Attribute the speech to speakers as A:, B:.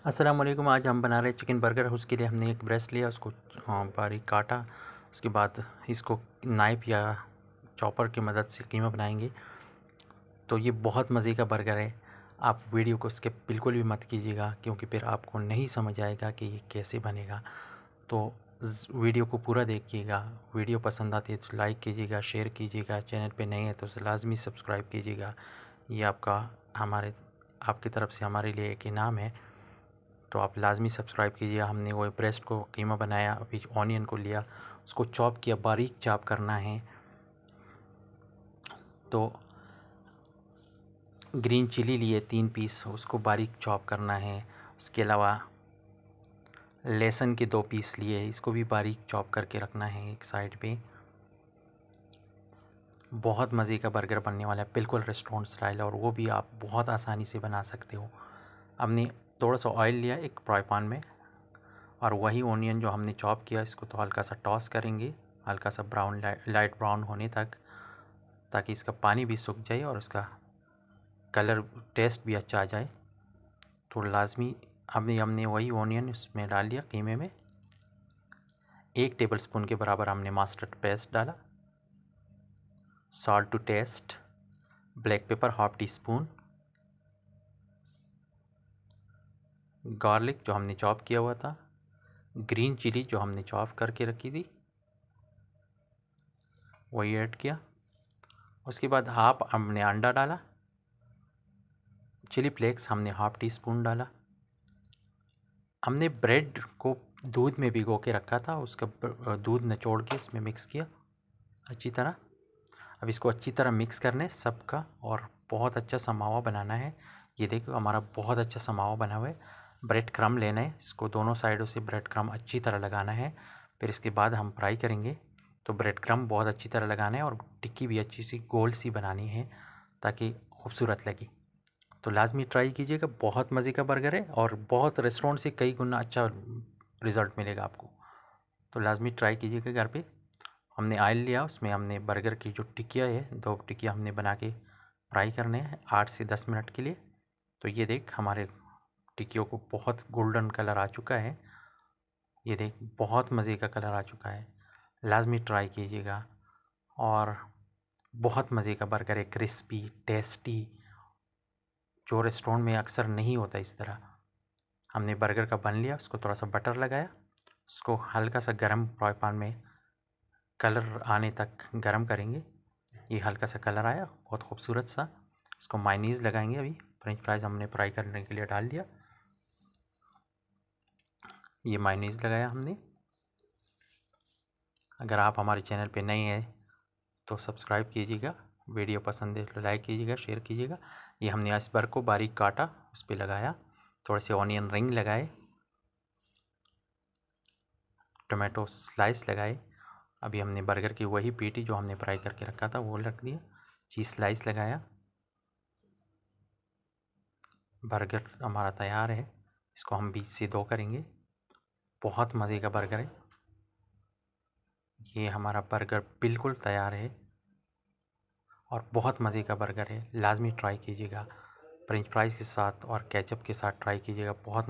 A: अस्सलाम वालेकुम। आज हम बना रहे चिकन बर्गर। उसके लिए हमने एक ब्रेस्ट लिया, उसको बारीक काटा। उसके बाद इसको नाइफ़ या चॉपर की मदद से कीमा बनाएंगे। तो ये बहुत मज़े का बर्गर है। आप वीडियो को स्किप बिल्कुल भी मत कीजिएगा, क्योंकि फिर आपको नहीं समझ आएगा कि ये कैसे बनेगा। तो वीडियो को पूरा देखिएगा। वीडियो पसंद आती है तो लाइक कीजिएगा, शेयर कीजिएगा। चैनल पे नए हैं तो लाज़मी सब्सक्राइब कीजिएगा। ये आपकी तरफ से हमारे लिए एक इनाम है, तो आप लाज़मी सब्सक्राइब कीजिए। हमने वो ब्रेस्ट को कीमा बनाया, अभी ऑनियन को लिया, उसको चॉप किया, बारीक चॉप करना है। तो ग्रीन चिली लिए 3 पीस, उसको बारीक चॉप करना है। उसके अलावा लहसुन के 2 पीस लिए, इसको भी बारीक चॉप करके रखना है एक साइड पे। बहुत मज़े का बर्गर बनने वाला है, बिल्कुल रेस्टोरेंट स्टाइल, और वो भी आप बहुत आसानी से बना सकते हो। हमने थोड़ा सा ऑयल लिया एक फ्राई पैन में, और वही ओनियन जो हमने चॉप किया इसको तो हल्का सा टॉस करेंगे, हल्का सा ब्राउन लाइट ब्राउन होने तक, ताकि इसका पानी भी सूख जाए और इसका कलर टेस्ट भी अच्छा आ जाए। तो लाजमी हमने वही ओनियन इसमें डाल दिया कीमे में। 1 टेबलस्पून के बराबर हमने मस्टर्ड पेस्ट डाला, salt to taste, black pepper half tea spoon, garlic जो हमने चॉप किया हुआ था, ग्रीन चिली जो हमने चॉप करके रखी थी वही ऐड किया। उसके बाद हाफ हमने अंडा डाला, चिली फ्लेक्स हमने हाफ टी स्पून डाला। हमने ब्रेड को दूध में भिगो के रखा था, उसका दूध निचोड़ के इसमें मिक्स किया अच्छी तरह। अब इसको अच्छी तरह मिक्स करने सबका, और बहुत अच्छा सा मावा बनाना है। ये देखो हमारा बहुत अच्छा सा मावा बना हुआ है। ब्रेड क्रम लेना है, इसको दोनों साइडों से ब्रेड क्रम अच्छी तरह लगाना है। फिर इसके बाद हम फ्राई करेंगे। तो ब्रेड क्रम बहुत अच्छी तरह लगाना है, और टिक्की भी अच्छी सी गोल सी बनानी है ताकि खूबसूरत लगे। तो लाजमी ट्राई कीजिएगा, बहुत मज़े का बर्गर है, और बहुत रेस्टोरेंट से कई गुना अच्छा रिज़ल्ट मिलेगा आपको। तो लाजमी ट्राई कीजिएगा घर पे। हमने ऑयल लिया, उसमें हमने बर्गर की जो टिकिया है 2 टिकिया हमने बना के फ्राई करने हैं 8 से 10 मिनट के लिए। तो ये देख हमारे टिकियों को बहुत गोल्डन कलर आ चुका है। ये देख बहुत मज़े का कलर आ चुका है। लाजमी ट्राई कीजिएगा, और बहुत मज़े का बर्गर है, क्रिस्पी टेस्टी, जो रेस्टोरेंट में अक्सर नहीं होता इस तरह। हमने बर्गर का बन लिया, उसको थोड़ा सा बटर लगाया, उसको हल्का सा गरम फ्राई पैन में कलर आने तक गरम करेंगे। ये हल्का सा कलर आया, बहुत खूबसूरत सा। इसको मायनीज़ लगाएंगे। अभी फ्रेंच फ्राइज़ हमने फ्राई करने के लिए डाल दिया, ये मायनीज़ लगाया हमने। अगर आप हमारे चैनल पे नए हैं तो सब्सक्राइब कीजिएगा, वीडियो पसंद है तो लाइक कीजिएगा, शेयर कीजिएगा। ये हमने आइसबर्ग को बारीक काटा, उस पर लगाया, थोड़े से ऑनियन रिंग लगाए, टोमेटो स्लाइस लगाए। अभी हमने बर्गर की वही पेटी जो हमने फ्राई करके रखा था वो रख दिया, चीज़ स्लाइस लगाया। बर्गर हमारा तैयार है, इसको हम बीच से 2 करेंगे। बहुत मज़े का बर्गर है। ये हमारा बर्गर बिल्कुल तैयार है, और बहुत मज़े का बर्गर है। लाजमी ट्राई कीजिएगा, फ्रेंच फ्राइज़ के साथ और केचप के साथ ट्राई कीजिएगा। बहुत